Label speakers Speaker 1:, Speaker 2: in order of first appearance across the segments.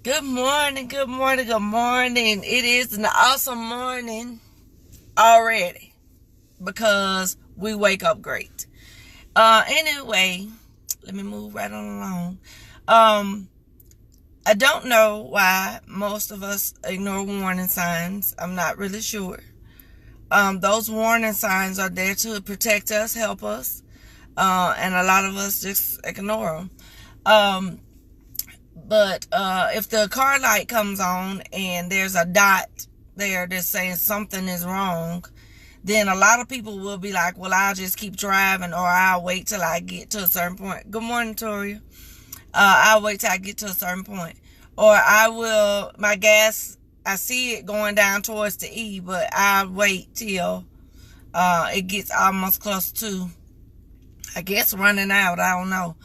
Speaker 1: Good morning, good morning, good morning. It is an awesome morning already because we wake up great. Anyway, let me move right on along. I don't know why most of us ignore warning signs. I'm not really sure. Those warning signs are there to protect us, help us, and a lot of us just ignore them. But if the car light comes on and there's a dot there that's saying something is wrong, then a lot of people will be like, well, I'll just keep driving, or I'll wait till I get to a certain point. Good morning, Toria. I'll wait till I get to a certain point. Or my gas, I see it going down towards the E, but I'll wait till it gets almost close to, I guess, running out. I don't know.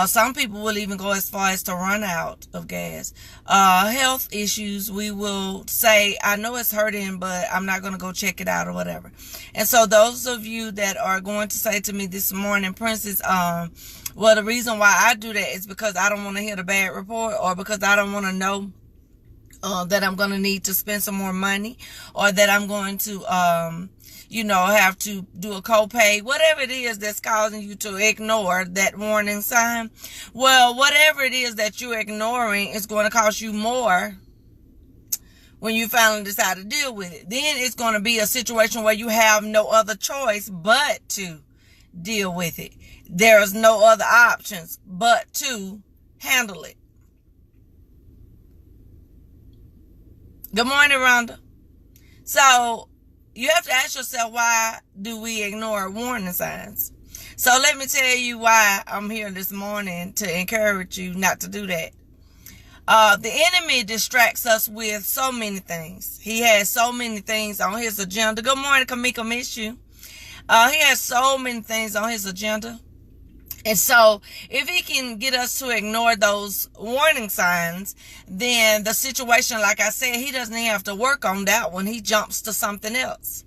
Speaker 1: Some people will even go as far as to run out of gas. Health issues, we will say, I know it's hurting, but I'm not going to go check it out or whatever. And so those of you that are going to say to me this morning, Princess, well, the reason why I do that is because I don't want to hear the bad report, or because I don't want to know that I'm going to need to spend some more money, or that I'm going to, have to do a copay, whatever it is that's causing you to ignore that warning sign. Well, whatever it is that you're ignoring is going to cost you more when you finally decide to deal with it. Then it's going to be a situation where you have no other choice but to deal with it. There's no other options but to handle it. Good morning, Rhonda. So you have to ask yourself, why do we ignore warning signs? So let me tell you why I'm here this morning, to encourage you not to do that. The enemy distracts us with so many things. He has so many things on his agenda. Good morning, Kimiko, miss you. He has so many things on his agenda. And so if he can get us to ignore those warning signs, then the situation, like I said, he doesn't have to work on that one. He jumps to something else.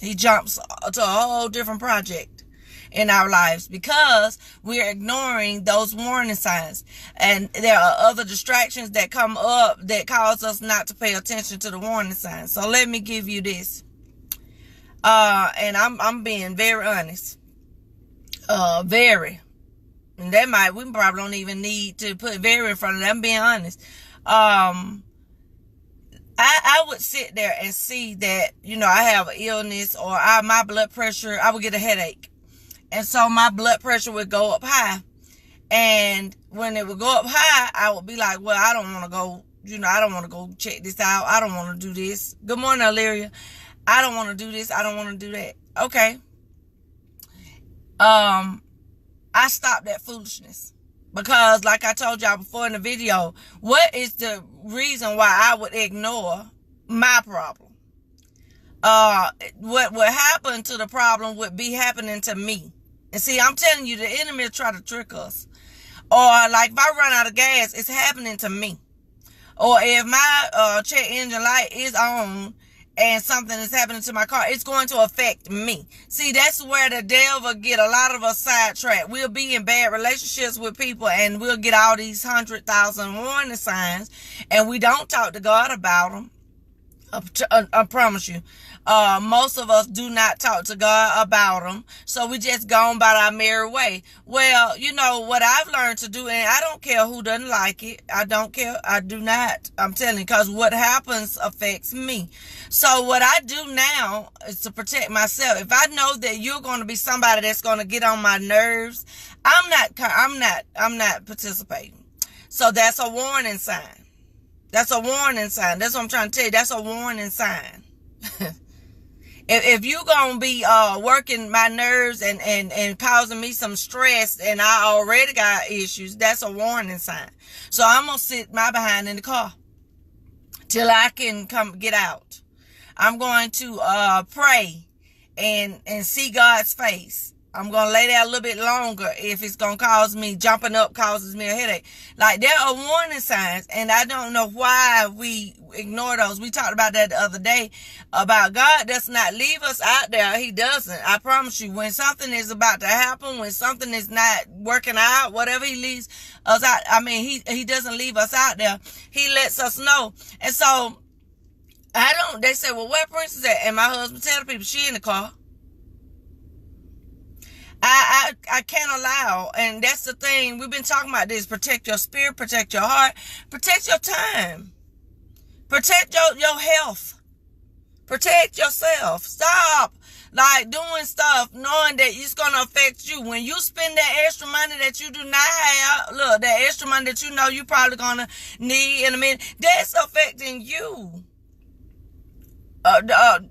Speaker 1: He jumps to a whole different project in our lives because we're ignoring those warning signs. And there are other distractions that come up that cause us not to pay attention to the warning signs. So let me give you this. And I'm being very honest. Very. And we probably don't even need to put very in front of that. I'm being honest. I would sit there and see that, I have an illness, or my blood pressure, I would get a headache. And so my blood pressure would go up high. And when it would go up high, I would be like, well, I don't want to go, I don't want to go check this out. I don't want to do this. Good morning, Illyria. I don't want to do this. I don't want to do that. Okay. I stopped that foolishness because, like I told y'all before in the video, what is the reason why I would ignore my problem? What would happen to the problem would be happening to me. And see, I'm telling you, the enemy will try to trick us. Or like if I run out of gas, it's happening to me. Or if my check engine light is on and something is happening to my car, it's going to affect me. See, that's where the devil get a lot of us sidetracked. We'll be in bad relationships with people, and we'll get all these 100,000 warning signs, and we don't talk to God about them. I promise you. Most of us do not talk to God about them, so we just go on about our merry way. Well, what I've learned to do, and I don't care who doesn't like it. I don't care. I do not. I'm telling you, because what happens affects me. So what I do now is to protect myself. If I know that you're going to be somebody that's going to get on my nerves, I'm not participating. So that's a warning sign. That's a warning sign. That's what I'm trying to tell you. That's a warning sign. If you're going to be working my nerves and causing me some stress, and I already got issues, that's a warning sign. So I'm going to sit my behind in the car till I can get out. I'm going to pray and see God's face I'm going to lay there a little bit longer if it's going to cause me, jumping up causes me a headache. Like, there are warning signs, and I don't know why we ignore those. We talked about that the other day, about God does not leave us out there. He doesn't. I promise you, when something is about to happen, when something is not working out, whatever, he leaves us out. I mean, he doesn't leave us out there. He lets us know. And so, they say, well, where Princess at? And my husband tell the people, she in the car. I can't allow, and that's the thing, we've been talking about this, protect your spirit, protect your heart, protect your time, protect your health, protect yourself. Stop, like, doing stuff knowing that it's going to affect you. When you spend that extra money that you do not have, look, that extra money that you know you probably going to need in a minute, that's affecting you. I don't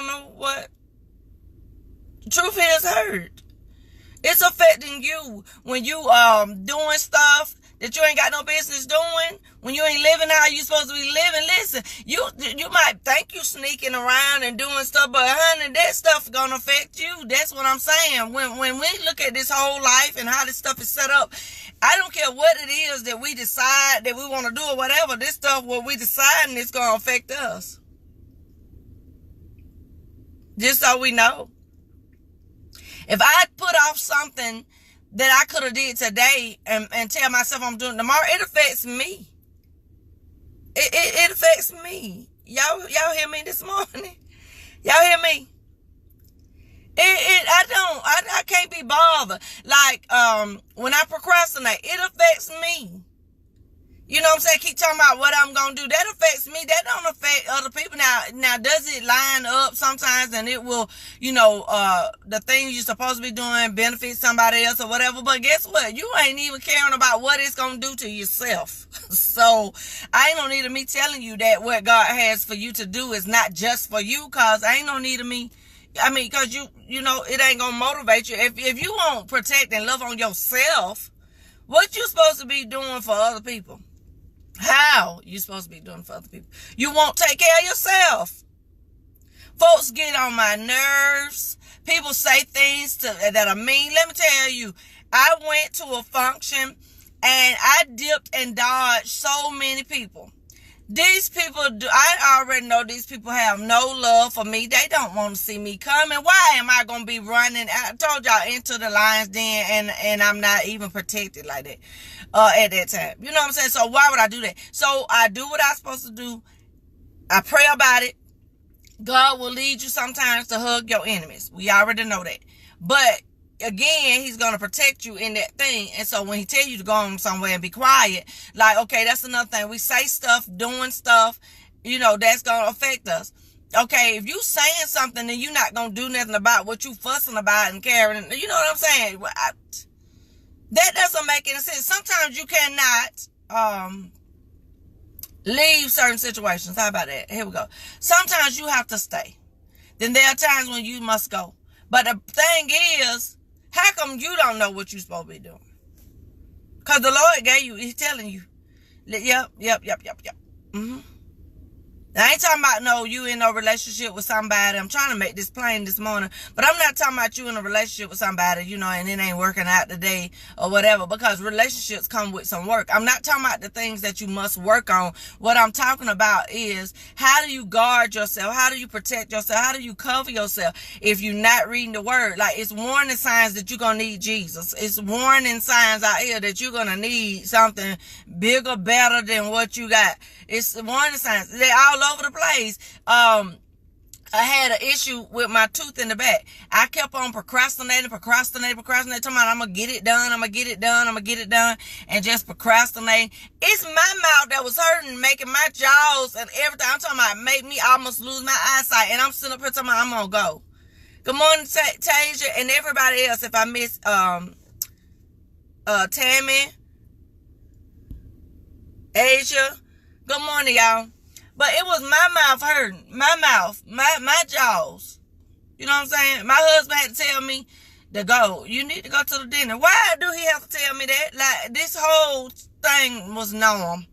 Speaker 1: know what. Truth is hurt. It's affecting you when you doing stuff that you ain't got no business doing, when you ain't living how you supposed to be living. Listen, you might think you sneaking around and doing stuff, but honey, that stuff gonna affect you. That's what I'm saying. When we look at this whole life and how this stuff is set up, I don't care what it is that we decide that we want to do or whatever, this stuff, what we deciding, is gonna affect us. Just so we know. If I put off something that I could have did today and tell myself I'm doing it tomorrow, it affects me. It affects me. Y'all hear me this morning? Y'all hear me? I can't be bothered. Like, when I procrastinate, it affects me. You know what I'm saying? Keep talking about what I'm going to do. That affects me. That don't affect other people. Now, does it line up sometimes and it will, the things you're supposed to be doing benefit somebody else or whatever. But guess what? You ain't even caring about what it's going to do to yourself. So, I ain't no need of me telling you that what God has for you to do is not just for you, because ain't no need of me. I mean, because it ain't going to motivate you. If you won't protect and love on yourself, what you supposed to be doing for other people? How you supposed to be doing for other people? You won't take care of yourself. Folks get on my nerves. People say things that are mean. Let me tell you, I went to a function and I dipped and dodged so many people. These people, I already know these people have no love for me. They don't want to see me coming. Why am I going to be running? I told y'all, into the lion's den, and I'm not even protected like that at that time. You know what I'm saying? So why would I do that? So I do what I'm supposed to do. I pray about it. God will lead you sometimes to hug your enemies. We already know that. But again, he's going to protect you in that thing. And so when he tell you to go on somewhere and be quiet, like, okay, that's another thing. We say stuff, doing stuff, that's going to affect us. Okay, if you saying something, then you're not going to do nothing about what you fussing about and caring. You know what I'm saying? That doesn't make any sense. Sometimes you cannot leave certain situations. How about that? Here we go. Sometimes you have to stay. Then there are times when you must go. But the thing is, how come you don't know what you're supposed to be doing? Because the Lord gave you, he's telling you. Yep. Mm-hmm. I ain't talking about you in a relationship with somebody. I'm trying to make this plain this morning. But I'm not talking about you in a relationship with somebody, and it ain't working out today or whatever. Because relationships come with some work. I'm not talking about the things that you must work on. What I'm talking about is, how do you guard yourself? How do you protect yourself? How do you cover yourself if you're not reading the word? Like, it's warning signs that you're going to need Jesus. It's warning signs out here that you're going to need something bigger, better than what you got. It's warning signs. They're all over the place. I had an issue with my tooth in the back. I kept on procrastinating, talking about I'm going to get it done, and just procrastinating. It's my mouth that was hurting, making my jaws and everything. I'm talking about make me almost lose my eyesight, and I'm sitting up here talking about I'm going to go. Good morning, Tasia, and everybody else. If I miss Tammy, Asia, good morning, y'all. But it was my mouth hurting. My mouth. My jaws. You know what I'm saying? My husband had to tell me to go. You need to go to the dinner. Why do he have to tell me that? Like, this whole thing was norm.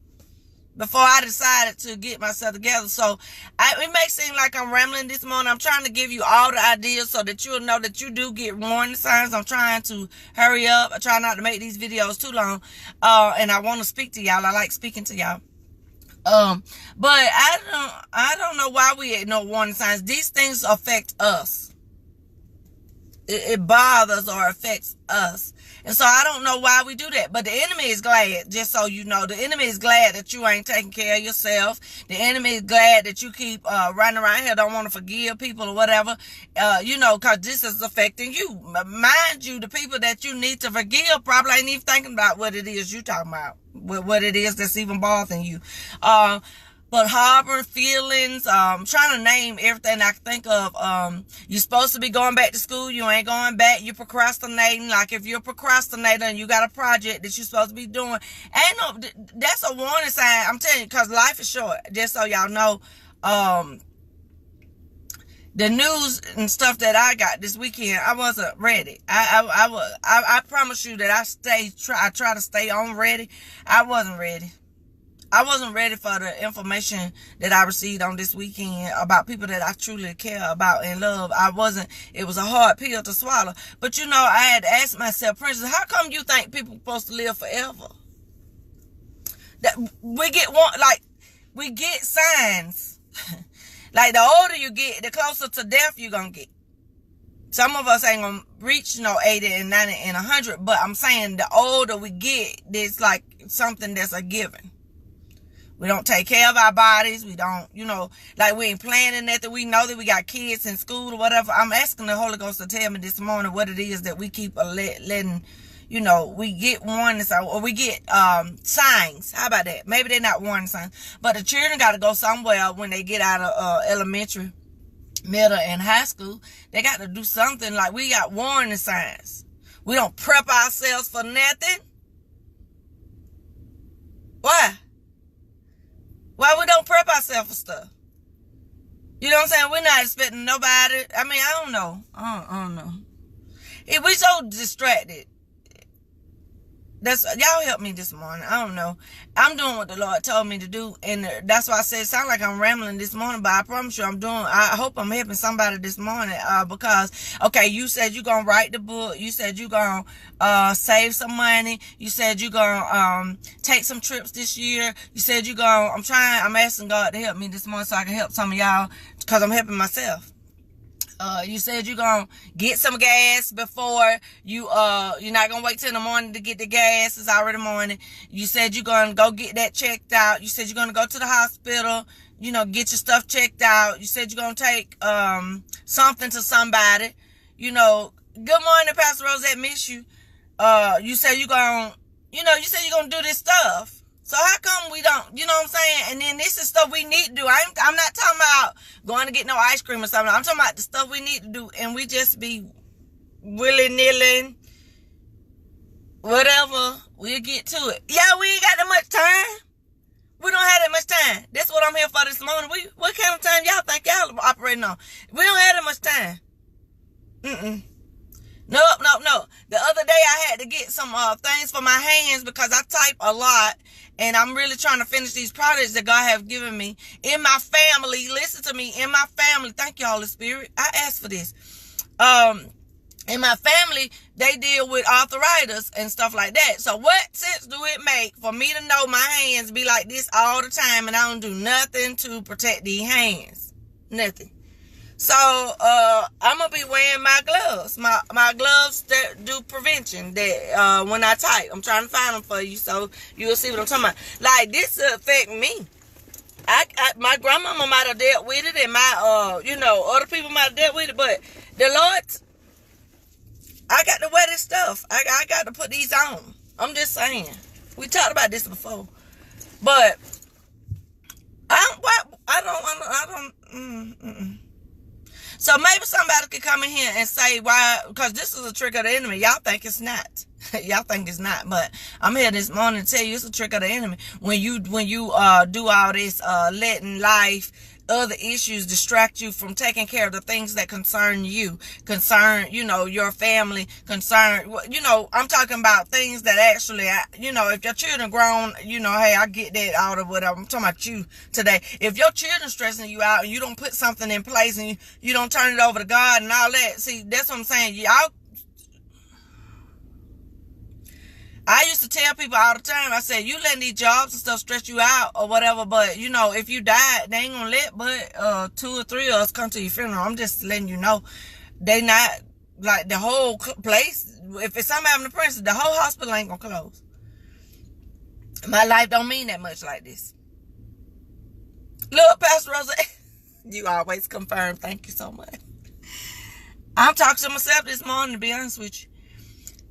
Speaker 1: before I decided to get myself together. So it may seem like I'm rambling this morning. I'm trying to give you all the ideas so that you'll know that you do get warning signs. I'm trying to hurry up. I try not to make these videos too long. And I want to speak to y'all. I like speaking to y'all. But I don't know why we ignore warning signs. These things affect us. It bothers or affects us. And so I don't know why we do that. But the enemy is glad, just so you know. The enemy is glad that you ain't taking care of yourself. The enemy is glad that you keep running around here, don't want to forgive people or whatever. Because this is affecting you. Mind you, the people that you need to forgive probably ain't even thinking about what it is you talking about. What it is that's even bothering you. But harboring feelings, trying to name everything I can think of. You're supposed to be going back to school. You ain't going back. You're procrastinating. Like if you're a procrastinator and you got a project that you're supposed to be doing, that's a warning sign. I'm telling you, because life is short. Just so y'all know, the news and stuff that I got this weekend, I wasn't ready. I promise you that I try to stay on ready. I wasn't ready. I wasn't ready for the information that I received on this weekend about people that I truly care about and love. It was a hard pill to swallow. But I had to ask myself, Princess, how come you think people are supposed to live forever? That we get signs. Like the older you get, the closer to death you're going to get. Some of us ain't going to reach 80 and 90 and 100, but I'm saying the older we get, it's like something that's a given. We don't take care of our bodies. We don't, like we ain't planning nothing. We know that we got kids in school or whatever. I'm asking the Holy Ghost to tell me this morning what it is that we keep letting, we get warnings or we get signs. How about that? Maybe they're not warning signs. But the children got to go somewhere when they get out of elementary, middle, and high school. They got to do something. Like we got warning signs. We don't prep ourselves for nothing. Why? Why we don't prep ourselves for stuff? You know what I'm saying? We're not expecting nobody. I mean, I don't know. I don't know. If we so distracted. Y'all help me this morning. I don't know. I'm doing what the Lord told me to do. And that's why I said it sounds like I'm rambling this morning. But I promise you I hope I'm helping somebody this morning. Because, okay, you said you're going to write the book. You said you're going to save some money. You said you're going to take some trips this year. You said you're going to, I'm asking God to help me this morning so I can help some of y'all. Because I'm helping myself. You said you're going to get some gas before you're not going to wait till the morning to get the gas. It's already morning. You said you're going to go get that checked out. You said you're going to go to the hospital, get your stuff checked out. You said you're going to take, something to somebody, good morning, Pastor Rosette, miss you. You said you're going to do this stuff. So how come we don't, you know what I'm saying? And then this is stuff we need to do. I'm not talking about going to get no ice cream or something. I'm talking about the stuff we need to do. And we just be willy-nilly, whatever, we'll get to it. Yeah, we ain't got that much time. We don't have that much time. That's what I'm here for this morning. What kind of time y'all think y'all operating on? We don't have that much time. No. The other day I had to get some things for my hands because I type a lot. And I'm really trying to finish these projects that God has given me. In my family, listen to me, in my family, thank you, Holy Spirit. I asked for this. In my family, they deal with arthritis and stuff like that. So what sense do it make for me to know my hands be like this all the time and I don't do nothing to protect these hands? Nothing. So, I'm going to be wearing my gloves. My gloves that do prevention that, when I type. I'm trying to find them for you so you'll see what I'm talking about. Like, this affect me. My grandmama might have dealt with it and my, other people might have dealt with it. But the Lord, I got to wear this stuff. I got to put these on. I'm just saying. We talked about this before. But, I don't. So maybe somebody could come in here and say why, because this is a trick of the enemy. Y'all think it's not. Y'all think it's not, but I'm here this morning to tell you it's a trick of the enemy. When you do all this letting life other issues distract you from taking care of the things that concern you, concern, your family, I'm talking about things that actually, if your children grown, hey, I get that out of whatever. I'm talking about you today. If your children stressing you out and you don't put something in place and you don't turn it over to God and all that, see, that's what I'm saying. I used to tell people all the time, I said, you letting these jobs and stuff stress you out or whatever, but, if you die, they ain't gonna let but 2 or 3 of us come to your funeral. I'm just letting you know. They not, like, the whole place, if it's something happening to Princess, the whole hospital ain't gonna close. My life don't mean that much like this. Look, Pastor Rosa, you always confirm. Thank you so much. I'm talking to myself this morning, to be honest with you.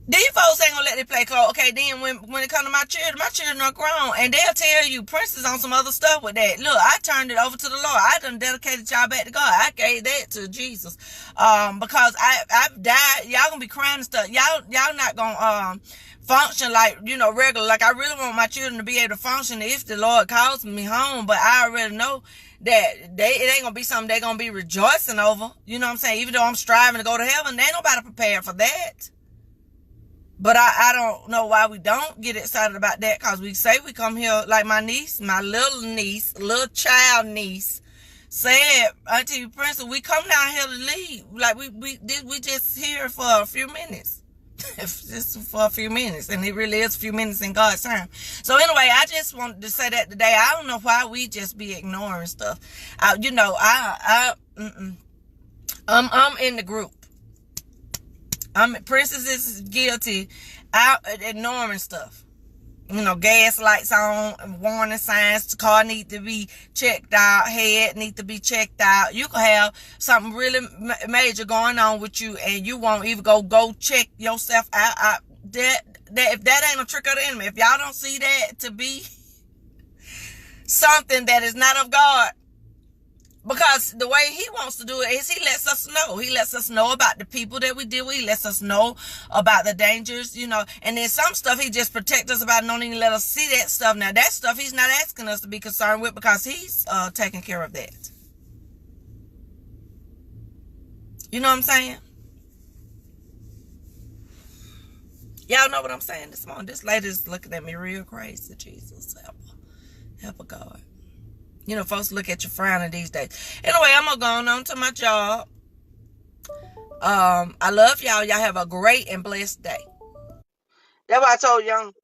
Speaker 1: These folks ain't gonna let it play cold. Okay, then when it come to my children are grown, and they'll tell you Princess on some other stuff with that. Look, I turned it over to the Lord. I done dedicated y'all back to God. I gave that to Jesus, because I've died. Y'all gonna be crying and stuff. Y'all not gonna function like regular. Like, I really want my children to be able to function if the Lord calls me home. But I already know that it ain't gonna be something they gonna be rejoicing over. You know what I'm saying? Even though I'm striving to go to heaven, ain't nobody prepared for that. But I don't know why we don't get excited about that, because we say we come here, like my little child niece said, Auntie Princess, we come down here to leave. Like, we just here for a few minutes. Just for a few minutes. And it really is a few minutes in God's time. So anyway, I just wanted to say that today. I don't know why we just be ignoring stuff. I'm in the group. Princess is guilty out ignoring stuff. Gas lights on, warning signs, the car need to be checked out, head need to be checked out. You can have something really major going on with you and you won't even go check yourself out. If that ain't a trick of the enemy, if y'all don't see that to be something that is not of God, because the way he wants to do it is he lets us know. He lets us know about the people that we deal with. He lets us know about the dangers, And then some stuff he just protects us about and don't even let us see that stuff. Now, that stuff he's not asking us to be concerned with because he's taking care of that. You know what I'm saying? Y'all know what I'm saying this morning. This lady's looking at me real crazy. Jesus, help her God. Folks look at you frowning these days. Anyway, I'm going to go on to my job. I love y'all. Y'all have a great and blessed day. That's why I told young